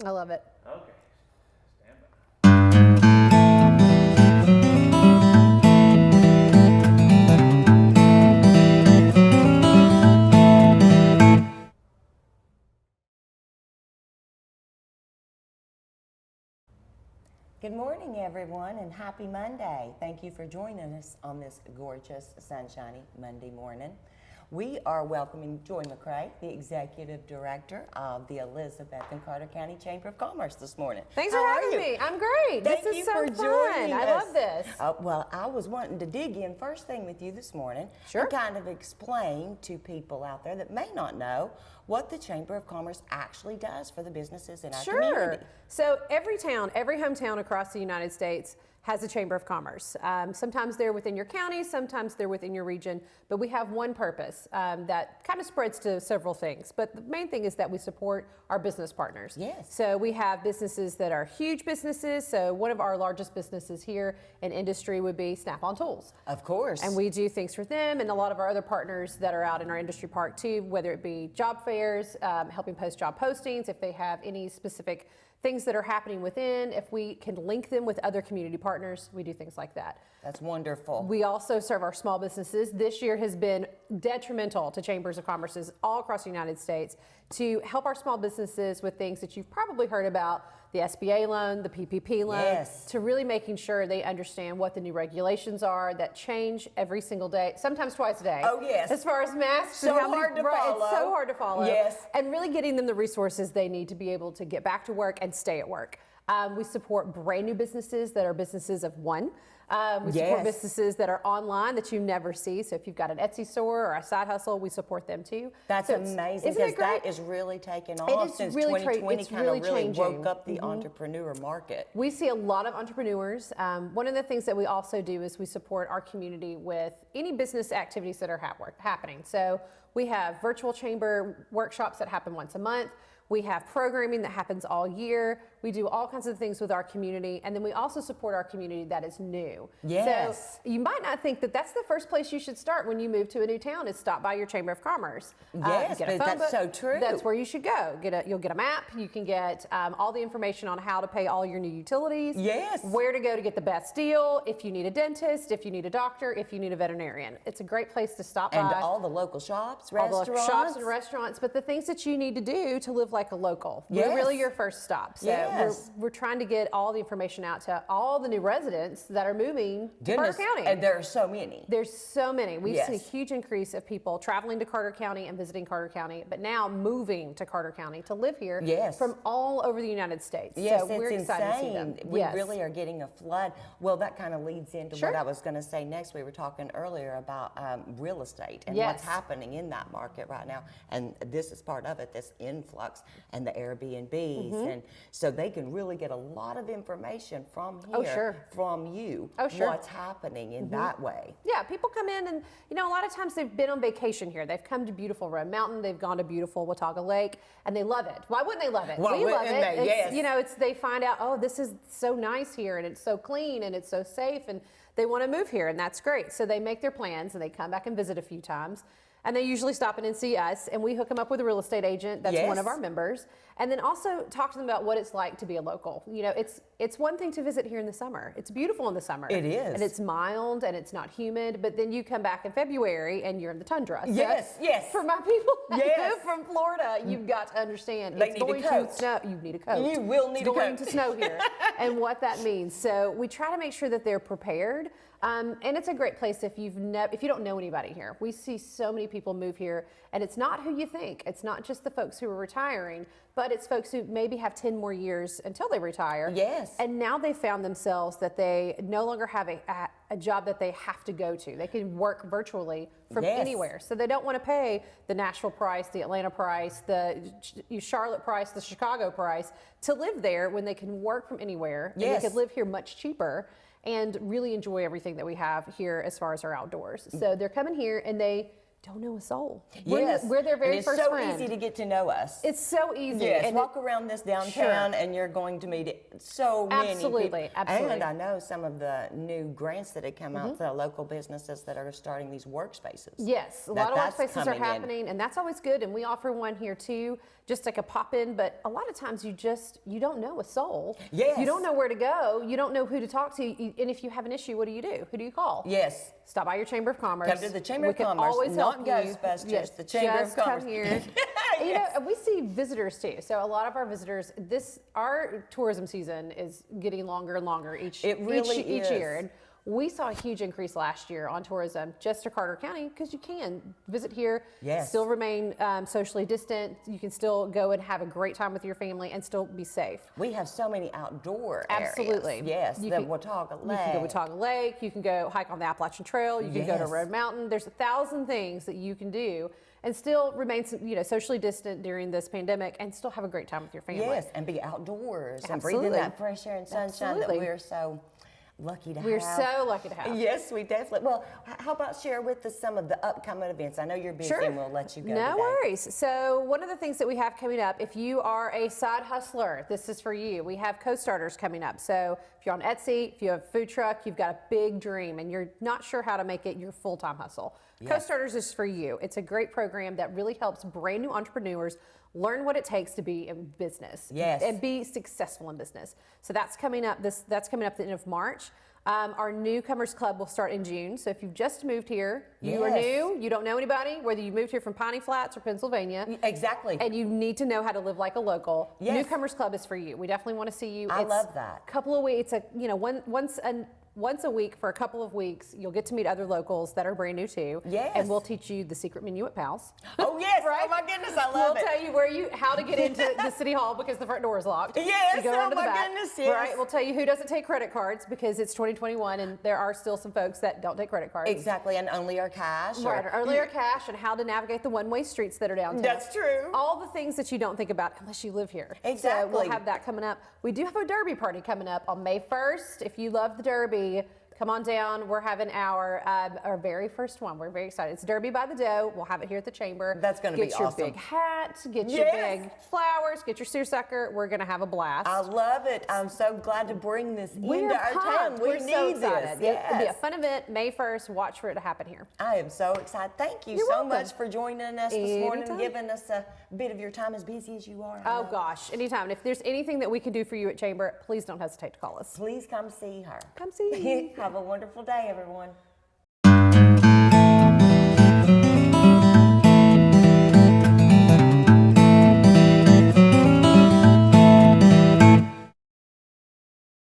I love it. Okay, stand by. Good morning, everyone, and happy Monday. Thank you for joining us on this gorgeous, sunshiny Monday morning. We are welcoming Joy McCray, the Executive Director of the Elizabeth and Carter County Chamber of Commerce this morning. Thanks How for are having you? me. I'm great. Thank This you is so for fun. joining I us. love this. Well, I was wanting to dig in first thing with you this morning Sure. and kind of explain to people out there that may not know what the Chamber of Commerce actually does for the businesses in our community. So every town, every hometown across the United States has a Chamber of Commerce. Sometimes they're within your county, sometimes they're within your region, but we have one purpose that kind of spreads to several things. But the main thing is that we support our business partners. Yes. So we have businesses that are huge businesses. So one of our largest businesses here in industry would be Snap-on Tools. Of course. And we do things for them and a lot of our other partners that are out in our industry park too, whether it be job fairs, helping post job postings, if they have any specific things that are happening within, if we can link them with other community partners, we do things like that. That's wonderful. We also serve our small businesses. This year has been detrimental to chambers of commerces all across the United States to help our small businesses with things that you've probably heard about, the SBA loan, the PPP loan, Yes. to really making sure they understand what the new regulations are that change every single day, sometimes twice a day. Oh, yes. As far as masks. So and how many- hard to right, follow. It's so hard to follow. Yes. And really getting them the resources they need to be able to get back to work and stay at work. We support brand new businesses that are businesses of one. We support Yes. businesses that are online that you never see. So if you've got an Etsy store or a side hustle, we support them too. That's So it's- amazing Isn't it because that great? is really taking It off is since really 2020 it's kind of really really changing. woke up the entrepreneur market. We see a lot of entrepreneurs. One of the things that we also do is we support our community with any business activities that are happening. So we have virtual chamber workshops that happen once a month. We have programming that happens all year. We do all kinds of things with our community. And then we also support our community that is new. Yes. So you might not think that that's the first place you should start when you move to a new town is stop by your Chamber of Commerce. Yes, get a but phone that's book. so true. That's where you should go. You'll get a map. You can get all the information on how to pay all your new utilities. Yes. Where to go to get the best deal. If you need a dentist, if you need a doctor, if you need a veterinarian. It's a great place to stop And by. all the local shops, All the restaurants. shops and restaurants, but the things that you need to do to live like a local. We're Yes. really your first stop. So Yes. we're trying to get all the information out to all the new residents that are moving to Carter Goodness, County. and there are so many. There's so many. We've seen a Yes. huge increase of people traveling to Carter County and visiting Carter County, but now moving to Carter County to live here Yes. from all over the United States. Yes, so we're it's excited to see insane. them. We Yes. really are getting a flood. Well, that kind of leads into Sure. what I was going to say next. We were talking earlier about real estate and Yes. what's happening in that market right now. And this is part of it, this influx and the Airbnbs. Mm-hmm. And so they can really get a lot of information from here, Oh, sure. from you, Oh, sure. what's happening in that way. Yeah, people come in and, a lot of times they've been on vacation here. They've come to beautiful Red Mountain. They've gone to beautiful Watauga Lake, and they love it. Why wouldn't they love it? Why We love wouldn't it. they? Yes. It's they find out, oh, this is so nice here, and it's so clean, and it's so safe, and they want to move here, and that's great. So they make their plans, and they come back and visit a few times. And they usually stop in and see us, and we hook them up with a real estate agent that's one of Yes. our members, and then also talk to them about what it's like to be a local. It's one thing to visit here in the summer. It's beautiful in the summer. It is. And it's mild and it's not humid, but then you come back in February and you're in the tundra. So Yes, yes. For my people that Yes. move from Florida, you've got to understand They it's need a going coat. to snow. You need a coat. You will need it's a going coat. to snow here and what that means. So we try to make sure that they're prepared. And it's a great place if you don't know anybody here. We see so many people move here, and it's not who you think. It's not just the folks who are retiring, but it's folks who maybe have 10 more years until they retire. Yes. And now they found themselves that they no longer have a job that they have to go to. They can work virtually from Yes. anywhere. So they don't want to pay the Nashville price, the Atlanta price, the Charlotte price, the Chicago price to live there when they can work from anywhere. Yes. And they could live here much cheaper and really enjoy everything that we have here as far as our outdoors. So they're coming here and they don't know a soul. Yes. We're their very and first it's so friend. easy to get to know us. It's so easy. Yes, And walk around this downtown and you're going to meet so many Absolutely, people. absolutely. And I know some of the new grants that have come out to local businesses that are starting these workspaces. Yes, a lot of workspaces are happening, and that's always good. And we offer one here too, just like a pop-in. But a lot of times you don't know a soul. Yes. You don't know where to go. You don't know who to talk to. And if you have an issue, what do? Who do you call? Yes. Stop by your Chamber of Commerce. Come to the Chamber We of can Commerce, always not help you. Ghostbusters, Yes, the Chamber of just Commerce. Come here. You know, we see visitors too. So a lot of our visitors, our tourism season is getting longer and longer each It really each is. year. And we saw a huge increase last year on tourism just to Carter County because you can visit here, Yes. still remain socially distant. You can still go and have a great time with your family and still be safe. We have so many outdoor Absolutely. areas. Yes, You the can- Watauga You Lake. can go to Watauga Lake. You can go hike on the Appalachian Trail. You can go to Yes. Road Mountain. There's 1,000 things that you can do and still remain, socially distant during this pandemic and still have a great time with your family. Yes, and be outdoors and breathing Absolutely. that fresh air and sunshine Absolutely. that we're so lucky to We're have. so lucky to have. Yes, we definitely. Well, how about share with us some of the upcoming events? I know you're busy, and we'll let you go. No today. worries. So one of the things that we have coming up, if you are a side hustler, this is for you. We have co-starters coming up. So if you're on Etsy, if you have a food truck, you've got a big dream and you're not sure how to make it your full-time hustle. Yes. Co-starters is for you. It's a great program that really helps brand new entrepreneurs learn what it takes to be in business. Yes. And be successful in business. So that's coming up. That's coming up at the end of March. Our newcomers club will start in June. So if you've just moved here, you are Yes. new, you don't know anybody, whether you moved here from Piney Flats or Pennsylvania, Exactly. and you need to know how to live like a local, Yes. Newcomers Club is for you. We definitely want to see you. I love that. Couple of weeks, once a week for a couple of weeks, you'll get to meet other locals that are brand new too. Yes. And we'll teach you the secret menu at Pal's. Oh yes! Right? Oh my goodness, I We'll love it. tell you how to get into the city hall because the front door is locked. Yes, You go oh around to the my back. goodness, yes. Right. We'll tell you who doesn't take credit cards because it's 2021 and there are still some folks that don't take credit cards. Exactly, and only our cash. Right, or earlier cash and how to navigate the one-way streets that are downtown. That's true. All the things that you don't think about unless you live here. So Exactly. we'll have that coming up. We do have a Derby party coming up on May 1st. If you love the Derby, come on down. We're having our very first one. We're very excited. It's Derby by the Doe. We'll have it here at the Chamber. That's gonna be Get your awesome. big hat, get your Yes. big flowers, get your seersucker. We're going to have a blast. I love it. I'm so glad to bring this We're into our town. pumped. We We're need so excited. this. It'll be a Yes. fun event, May 1st. Watch for it to happen here. I am so excited. Thank you You're so welcome. much for joining us this morning Anytime. and giving us a bit of your time, as busy as you are. I Oh know. gosh, anytime. And if there's anything that we can do for you at Chamber, please don't hesitate to call us. Please come see her. Come see. Have a wonderful day, everyone.